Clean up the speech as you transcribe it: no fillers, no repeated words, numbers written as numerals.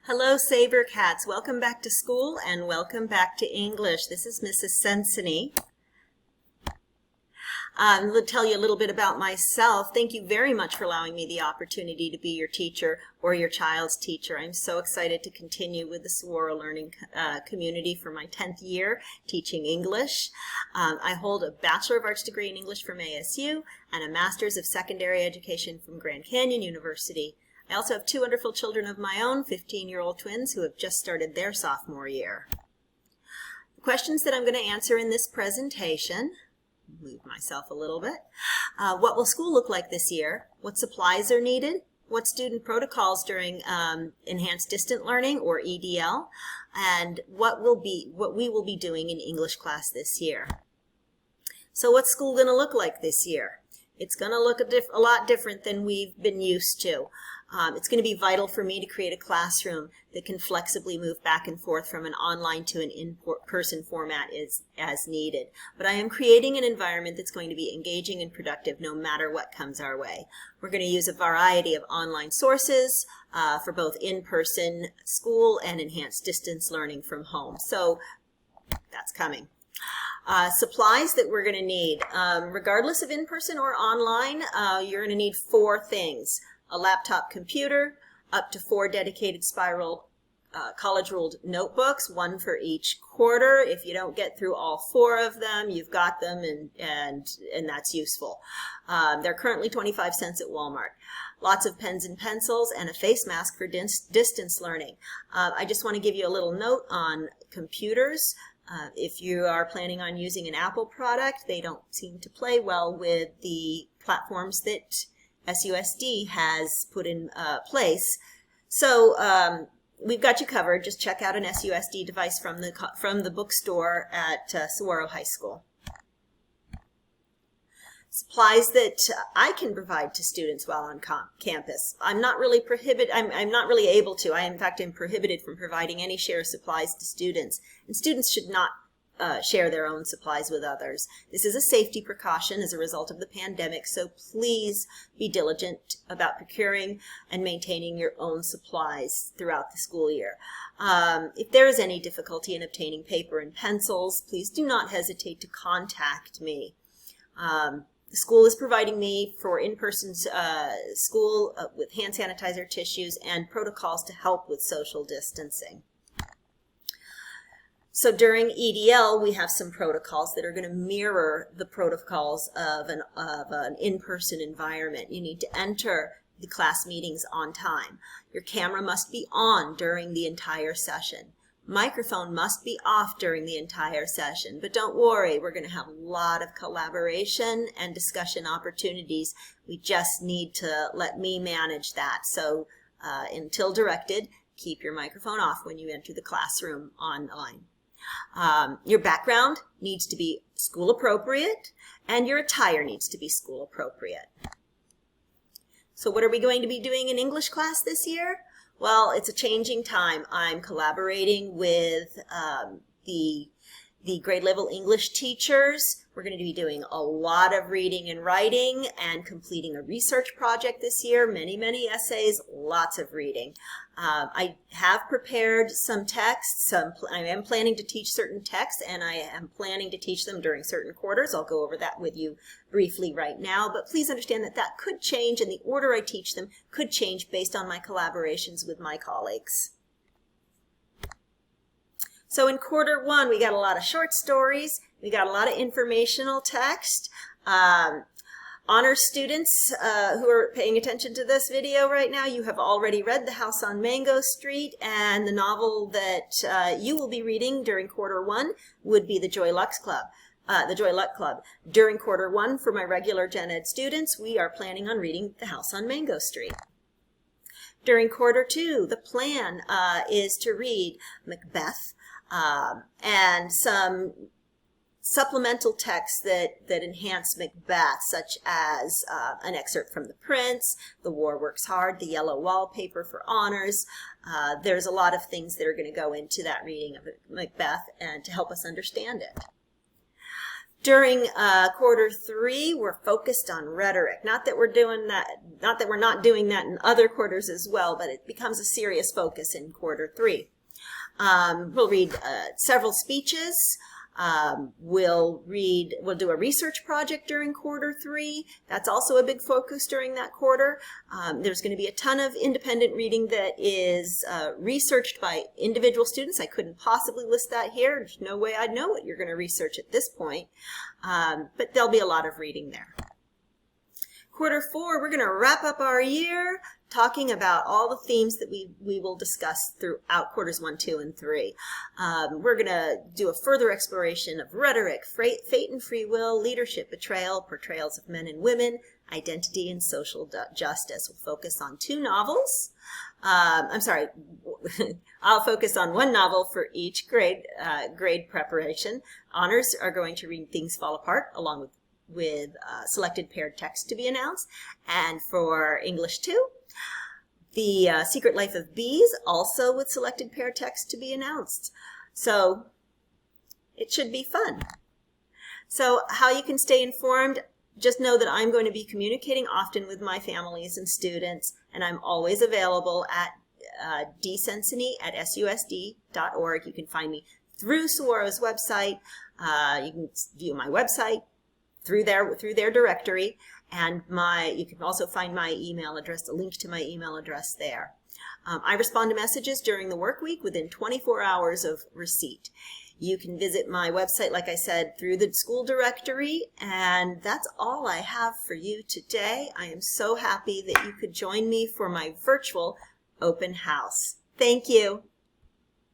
Hello, Saber Cats. Welcome back to school and welcome back to English. This is Mrs. Senseney. I'm going to tell you a little bit about myself. Thank you very much for allowing me the opportunity to be your teacher or your child's teacher. I'm so excited to continue with the Saguaro Learning Community for my 10th year teaching English. I hold a Bachelor of Arts degree in English from ASU and a Master's of Secondary Education from Grand Canyon University. I also have two wonderful children of my own, 15-year-old twins who have just started their sophomore year. The questions that I'm going to answer in this presentation, move myself a little bit, what will school look like this year? What supplies are needed? What student protocols during enhanced distant learning or EDL? And what we will be doing in English class this year. So what's school going to look like this year? It's going to look a lot different than we've been used to. It's going to be vital for me to create a classroom that can flexibly move back and forth from an online to an in-person format as needed. But I am creating an environment that's going to be engaging and productive no matter what comes our way. We're going to use a variety of online sources for both in-person school and enhanced distance learning from home. So that's coming. Supplies that we're going to need, regardless of in-person or online, you're going to need four things. A laptop computer, up to 4 dedicated spiral college-ruled notebooks, one for each quarter. If you don't get through all 4 of them, you've got them, and that's useful. They're currently 25 cents at Walmart. Lots of pens and pencils, and a face mask for distance learning. I just want to give you a little note on computers. If you are planning on using an Apple product, they don't seem to play well with the platforms that SUSD has put in place. So we've got you covered. Just check out an SUSD device from the bookstore at Saguaro High School. Supplies that I can provide to students while on campus. I'm not really able to. In fact, I'm prohibited from providing any share supplies to students. And students should not share their own supplies with others. This is a safety precaution as a result of the pandemic, so please be diligent about procuring and maintaining your own supplies throughout the school year. If there is any difficulty in obtaining paper and pencils, please do not hesitate to contact me. The school is providing me for in-person school with hand sanitizer, tissues, and protocols to help with social distancing. So during EDL, we have some protocols that are going to mirror the protocols of an in-person environment. You need to enter the class meetings on time. Your camera must be on during the entire session. Microphone must be off during the entire session. But don't worry, we're going to have a lot of collaboration and discussion opportunities. We just need to let me manage that. So until directed, keep your microphone off when you enter the classroom online. Your background needs to be school appropriate, and your attire needs to be school appropriate. So what are we going to be doing in English class this year? Well, it's a changing time. I'm collaborating with the grade level English teachers. We're going to be doing a lot of reading and writing and completing a research project this year. Many essays, lots of reading. I have prepared some texts. I am planning to teach certain texts, and I am planning to teach them during certain quarters. I'll go over that with you briefly right now, but please understand that that could change, and the order I teach them could change based on my collaborations with my colleagues. So in quarter 1, we got a lot of short stories. We got a lot of informational text. Honor students who are paying attention to this video right now, you have already read The House on Mango Street, and the novel that you will be reading during quarter 1 would be The Joy Luck Club. During quarter 1, for my regular Gen Ed students, we are planning on reading The House on Mango Street. During quarter 2, the plan is to read Macbeth, and some supplemental texts that enhance Macbeth, such as an excerpt from The Prince, The War Works Hard, The Yellow Wallpaper for honors. There's a lot of things that are going to go into that reading of Macbeth and to help us understand it. During quarter 3, we're focused on rhetoric. Not that we're not doing that in other quarters as well, but it becomes a serious focus in quarter 3. We'll read several speeches. We'll do a research project during quarter 3. That's also a big focus during that quarter. There's going to be a ton of independent reading that is researched by individual students. I couldn't possibly list that here. There's no way I'd know what you're going to research at this point. But there'll be a lot of reading there. Quarter 4, we're going to wrap up our year talking about all the themes that we will discuss throughout quarters 1, 2, and 3. We're going to do a further exploration of rhetoric, fate and free will, leadership, betrayal, portrayals of men and women, identity, and social justice. We'll focus on 2 novels. I'll focus on 1 novel for each grade preparation. Honors are going to read Things Fall Apart along with selected paired text to be announced. And for English 2, The Secret Life of Bees, also with selected paired text to be announced. So it should be fun. So how you can stay informed, just know that I'm going to be communicating often with my families and students, and I'm always available at dsenseney@susd.org. You can find me through Saguaro's website. You can view my website through their directory, and you can also find my email address, a link to my email address there. I respond to messages during the work week within 24 hours of receipt. You can visit my website, like I said, through the school directory, and that's all I have for you today. I am so happy that you could join me for my virtual open house. Thank you.